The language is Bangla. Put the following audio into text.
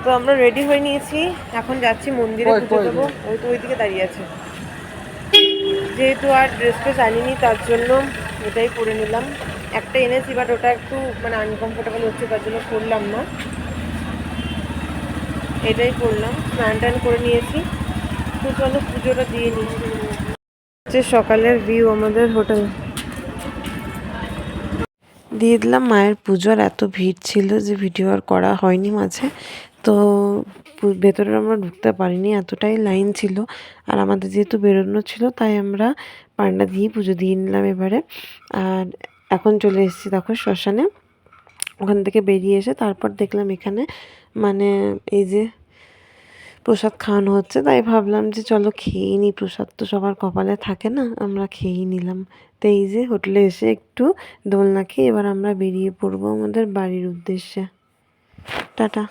তো আমরা রেডি হয়ে নিয়েছি, এখন যাচ্ছি মন্দিরে পুজো দেবো। ওই তো ওইদিকে দাঁড়িয়ে আছে। যেহেতু আর ড্রেস ট্রেস আনিনি তার জন্য এটাই পরে নিলাম। একটা এনেছি বাট ওটা একটু মানে আনকমফোর্টেবল হচ্ছে, তার জন্য পরলাম না, এটাই পরলাম। স্নান টান করে নিয়েছি, তো চলো পুজোটা দিয়ে নিই। হচ্ছে সকালের ভিউ আমাদের হোটেল। দিয়ে দিলাম মায়ের পুজো। আর এত ভিড় ছিল যে ভিডিও আর করা হয়নি মাঝে। তো ভেতরে আমরা ঢুকতে পারিনি, এতটাই লাইন ছিল। আর আমাদের যেহেতু বেরোনো ছিল তাই আমরা পান্ডা দিয়ে পুজো দিয়ে নিলাম এবারে। আর এখন চলে এসেছি দেখো শ্মশানে। ওখান থেকে বেরিয়ে এসে তারপর দেখলাম এখানে মানে এই যে প্রসাদ খাওয়ানো হচ্ছে, তাই ভাবলাম যে চলো খেয়েই নিই, প্রসাদ তো সবার কপালে থাকে না, আমরা খেয়েই নিলাম। তো এই যে হোটেলে এসে একটু দোলনা খেয়ে এবার আমরা বেরিয়ে পড়বো আমাদের বাড়ির উদ্দেশ্যে। টাটা।